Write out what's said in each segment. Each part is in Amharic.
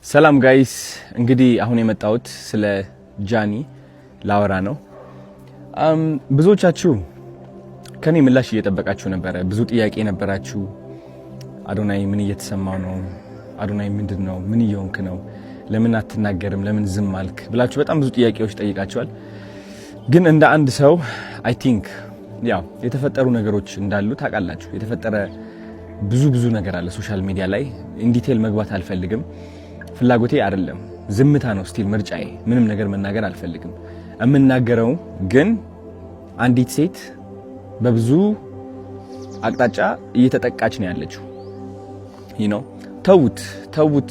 ሰላም ጋይስ እንግዲህ አሁን የመጣሁት ስለ ጃኒ ላወራ ነው። ብዙዎቻችሁ ከኔ ምላሽ እየጠበቃችሁ ነበረ። ብዙ ጥያቄ ነበራችሁ። አዶናይ ምን እየተሰማው ነው? አዶናይ ምንድነው? ምን እየሆንክ ነው? ለምን አትናገርም? ለምን ዝም አልክ? ብላችሁ በጣም ብዙ ጥያቄዎች ጠይቃችኋል። ግን እንደ አንድ ሰው አይ ቲንክ ያው የተፈጠሩ ነገሮች እንዳሉ ታውቃላችሁ። የተፈጠረ ብዙ ነገር አለ ሶሻል ሚዲያ ላይ። ኢን ዲቴል መግባት አልፈልግም። ፍላጎቴ አይደለም። ዝምታ ነው ስቲል ምርጫዬ። ምንም ነገር መናገር አልፈልግም። የምናገረው ግን አንዲት ሴት በብዙ አቅጣጫ እየተጠቃች ነው ያለችው። ተውት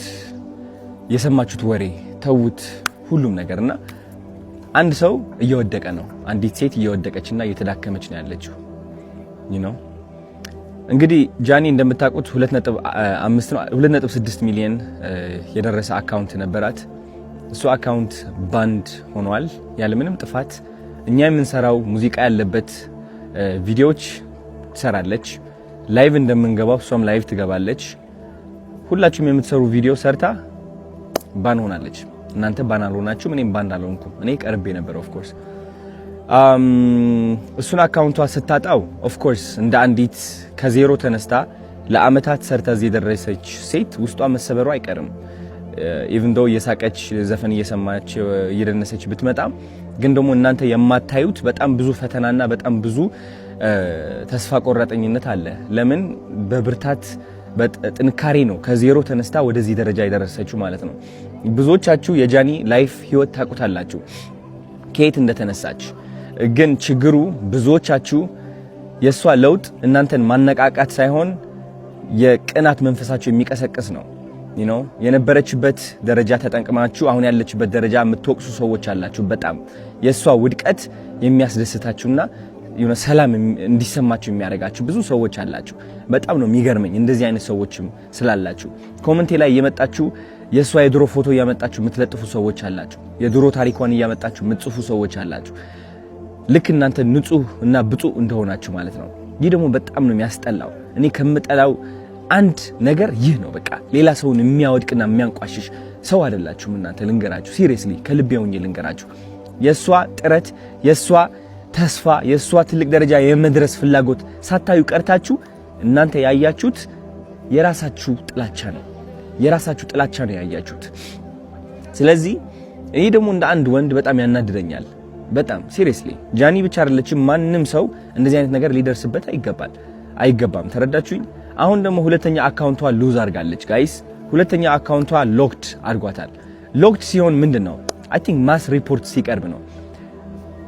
የሰማችሁት ወሬ ተውት ሁሉም ነገርና አንድ ሰው እየወደቀ ነው። አንዲት ሴት እየወደቀችና እየተዳከመች ነው ያለችው። እንግዲህ ጃኒ እንደምታውቁት 2.6 ሚሊዮን የደረሰ አካውንት ነበራት። እሱ አካውንት ባንድ ሆኗል ያለ ምንም ጥፋት። እኛ የምንሰራው ሙዚቃ ያለበት ቪዲዮዎች ትሰራለች። ላይቭ እንደምንገባው እሷም ላይቭ ትገባለች። ሁላችሁም የምትሰሩ ቪዲዮ ሰርታ ባን ሆናለች። እናንተ ባን አልሆናችሁም፣ እኔም ባን አልሆንኩም። እኔ ቀርቤ ነበር ኦፍ ኮርስ። እሱን አካውንቷ ስታጣው ኦፍ ኮርስ እንደ አንዲት ከዜሮ ተነስታ ለአመታት ሰርታ እዚህ የደረሰች ሴት ውስጧ መሰበሩ አይቀርም። ኢቭን ዶ እየሳቀች ዘፈን እየሰማች እየደነሰች ብትመጣም ግን ደግሞ እናንተ የማታዩት በጣም ብዙ ፈተናና በጣም ብዙ ተስፋ ቆራጠኝነት አለ። ለምን በብርታት በጥንካሬ ነው ከዜሮ ተነስታ ወደዚህ ደረጃ የደረሰችው ማለት ነው። ብዙዎቻችሁ የጃኒ ላይፍ ህይወት ታውቁታላችሁ ከየት እንደተነሳች። ግን ችግሩ ብዙዎቻችሁ የሷ ለውጥ እናንተን ማነቃቃት ሳይሆን የቅናት መንፈሳችሁ የሚቀሰቅስ ነው። የነበረችበት ደረጃ ተጠንቅማችሁ አሁን ያለችበት ደረጃ የምትወቅሱ ሰዎች አላችሁ። በጣም የሷ ውድቀት የሚያስደስታችሁና ሰላም እንዲሰማችሁ የሚያደርጋችሁ ብዙ ሰዎች አላችሁ። በጣም ነው የሚገርመኝ እንደዚህ አይነት ሰዎችም ስላላችሁ። ኮሜንቴ ላይ እየመጣችሁ የሷ የድሮ ፎቶ እያመጣችሁ የምትለጥፉ ሰዎች አላችሁ። የድሮ ታሪኳን እያመጣችሁ የምትጽፉ ሰዎች አላችሁ። ልክ እናንተ ንጹህ እና ብፁዕ እንደሆናችሁ ማለት ነው። ይህ ደግሞ በጣም ነው የሚያስጠላው። እኔ ከምጠላው አንድ ነገር ይህ ነው። በቃ ሌላ ሰውን የሚያወድቅና የሚያንቋሽሽ ሰው አይደላችሁም እናንተ። ልንገራችሁ፣ ሲሪየስሊ ከልቤ ሆኜ ልንገራችሁ። የሷ ጥረት፣ የሷ ተስፋ፣ የሷ ትልቅ ደረጃ የመድረስ ፍላጎት ሳታዩ ቀርታችሁ እናንተ ያያችሁት የራሳችሁ ጥላቻ ነው። የራሳችሁ ጥላቻ ነው ያያችሁት። ስለዚህ ይሄ ደግሞ እንደ አንድ ወንድ በጣም ያናድደኛል። በጣም ሲሪየስሊ ጃኒ ብቻ አይደለችም፣ ማንም ሰው እንደዚህ አይነት ነገር ሊደርስበት አይገባም። ተረዳችሁኝ? አሁን ደግሞ ሁለተኛ አካውንቷ ሉዝ አድርጋለች ጋይስ። ሁለተኛ አካውንቷ ሎክድ አድርጓታል። ሎክድ ሲሆን ምንድነው? አይ ቲንክ ማስ ሪፖርት ሲቀርብ ነው።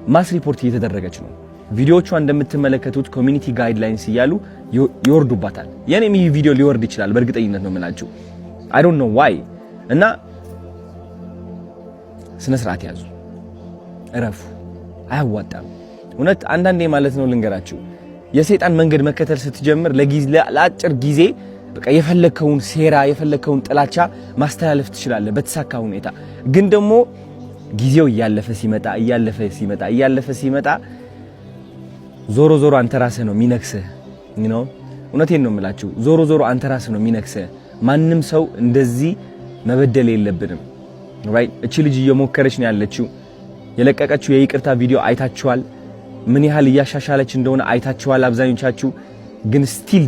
ማስ ሪፖርት እየተደረገች ነው። ቪዲዮቿ እንደምትመለከቱት ኮሚኒቲ ጋይድላይንስ እያሉ ይወርዱባታል። የኔም ይህ ቪዲዮ ሊወርድ ይችላል በእርግጠኝነት ነው የምላችሁ። I don't know why። እና ስነ ስርዓት ያዙ፣ እረፉ። አያዋጣም እውነት። አንዳንዴ ማለት ነው ልንገራችሁ፣ የሰይጣን መንገድ መከተል ስትጀምር ለአጭር ጊዜ በቃ የፈለከውን ሴራ የፈለከውን ጥላቻ ማስተላለፍ ትችላለህ በተሳካ ሁኔታ። ግን ደግሞ ጊዜው እያለፈ ሲመጣ ዞሮ አንተ ራስህ ነው የሚነክስህ። እውነቴን ነው የምላችሁ፣ ዞሮ አንተ ራስህ ነው የሚነክስህ። ማንም ሰው እንደዚህ መበደል የለብንም። ራይት? እቺ ልጅ እየሞከረች ነው ያለችው። የለቀቀችው የይቅርታ ቪዲዮ አይታችኋል። ምን ያህል እያሻሻለች እንደሆነ አይታችኋል አብዛኞቻችሁ። ግን ስቲል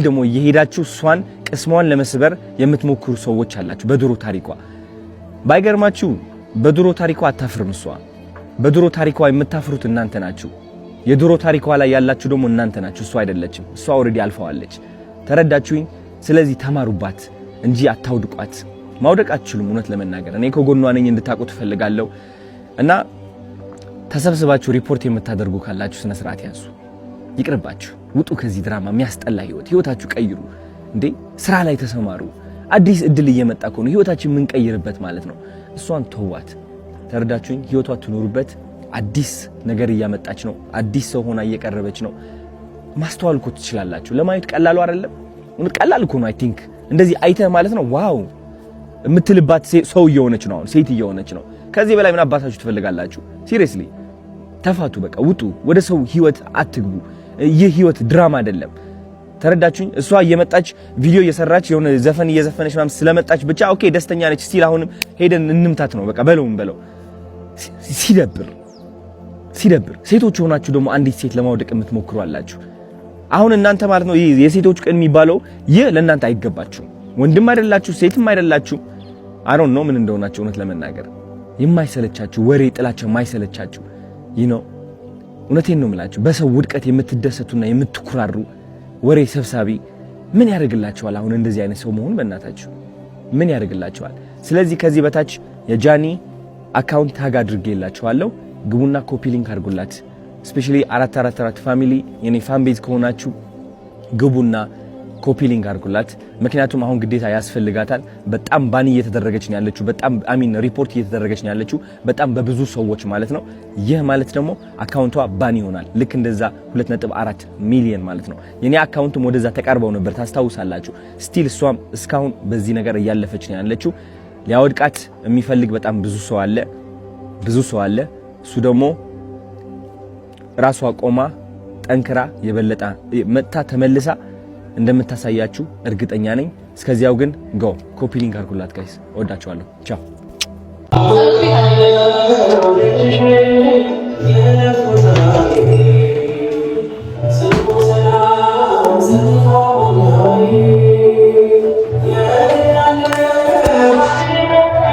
ደግሞ እየሄዳችሁ እሷን ቅስሟን ለመስበር የምትሞክሩ ሰዎች አላችሁ። በድሮ ታሪኳ ባይገርማችሁ፣ በድሮ ታሪኳ አታፍርም እሷ። በድሮ ታሪኳ የምታፍሩት እናንተ ናችሁ። የድሮ ታሪኳ ላይ ያላችሁ ደግሞ እናንተ ናችሁ፣ እሷ አይደለችም። እሷ ኦልሬዲ አልፈዋለች። ተረዳችሁኝ? ስለዚህ ተማሩባት እንጂ አታውድቋት። ማውደቅ አትችሉም። እውነት ለመናገር እኔ ከጎኗ ነኝ እንድታውቁ ትፈልጋለሁ። እና ተሰብስባችሁ ሪፖርት የምታደርጉ ካላችሁ ስነ ስርዓት ያዙ። ይቅርባችሁ፣ ውጡ ከዚህ ድራማ። የሚያስጠላ ህይወታችሁ ቀይሩ። እንዴ ስራ ላይ ተሰማሩ። አዲስ እድል እየመጣ እኮ ነው፣ ህይወታችን የምንቀይርበት ማለት ነው። እሷን ተዋት። ተረዳችሁኝ? ህይወቷ ትኖሩበት። አዲስ ነገር እያመጣች ነው። አዲስ ሰው ሆና እየቀረበች ነው። ማስተዋል እኮ ትችላላችሁ። ለማየት ቀላሉ አይደለም። ቀላል እኮ ነው። አይ ቲንክ እንደዚህ አይተህ ማለት ነው ዋው የምትልባት ሰው እየሆነች ነው። አሁን ሴት እየሆነች ነው። ከዚህ በላይ ምን አባታችሁ ትፈልጋላችሁ? ሲሪየስሊ ተፋቱ። በቃ ውጡ። ወደ ሰው ህይወት አትግቡ። ይህ ህይወት ድራማ አይደለም። ተረዳችሁኝ? እሷ እየመጣች ቪዲዮ እየሰራች የሆነ ዘፈን እየዘፈነች ምናምን ስለመጣች ብቻ ኦኬ ደስተኛ ነች ስቲል አሁንም ሄደን እንምታት ነው በቃ በለው ሲደብር ሴቶች ሆናችሁ ደግሞ አንዲት ሴት ለማውደቅ የምትሞክሩ አላችሁ አሁን እናንተ ማለት ነው የሴቶች ቀን የሚባለው ይህ ለእናንተ አይገባችሁ ወንድም አይደላችሁ ሴትም አይደላችሁ I don't know ምን እንደሆናችሁ እውነት ለመናገር የማይሰለቻችሁ ወሬ ጥላቸው የማይሰለቻችሁ እውነቴን ነው የምላችሁ በሰው ውድቀት የምትደሰቱና የምትኩራሩ ወሬ ሰብሳቢ ምን ያደርግላችኋል አሁን እንደዚህ አይነት ሰው መሆን በእናታችሁ ምን ያደርግላችኋል ስለዚህ ከዚህ በታች የጃኒ አካውንት ታግ አድርጌላችኋለሁ ግቡና ኮፒ ሊንክ አድርጉላት ስፔሻሊ 444 ፋሚሊ የኔ ፋን ቤዝ ከሆናችሁ ግቡና ኮፒ ሊንክ አድርጉላት ምክንያቱም አሁን ግዴታ ያስፈልጋታል በጣም ባኒ እየተደረገች ነው ያለችው በጣም ሪፖርት እየተደረገች ነው ያለችው በጣም በብዙ ሰዎች ማለት ነው ይህ ማለት ደግሞ አካውንቷ ባኒ ይሆናል ልክ እንደዛ 2.4 ሚሊዮን ማለት ነው የኔ አካውንትም ወደዛ ተቃርበው ነበር ታስታውሳላችሁ ስቲል እሷም እስካሁን በዚህ ነገር እያለፈች ነው ያለችው ሊያወድቃት የሚፈልግ በጣም ብዙ ሰው አለ እሱ ደግሞ ራሷ ቆማ ጠንክራ የበለጠ መጣ ተመልሳ እንደምታሳያችሁ እርግጠኛ ነኝ እስከዚያው ግን ኮፒ ሊንክ አድርጉላት ጋይስ ወዳችኋለሁ ቻው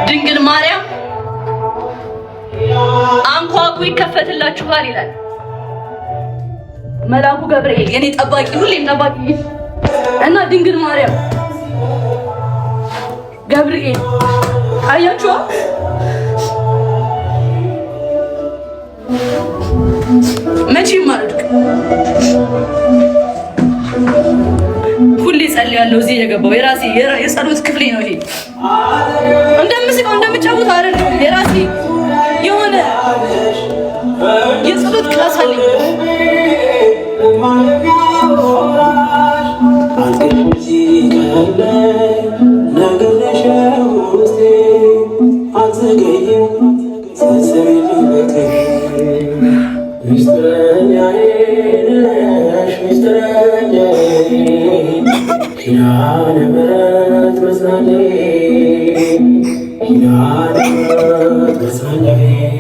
ድንግል ማርያም አንኳኩ ይከፈትላችኋል ይላል መልአኩ ገብርኤል የኔ ጠባቂ ሁሌም ጠባቂ እና ድንግል ማርያም ገብርኤል አያችሁ መቼም ማለት ሁሌ ጸልያለሁ እዚህ የገባው የራሴ የጸሎት ክፍሌ ነው ይሄ እንደምስቀው እንደምጫወት አይደለም የራሴ የሆነ የጸሎት ክላስ አለኝ Thank you.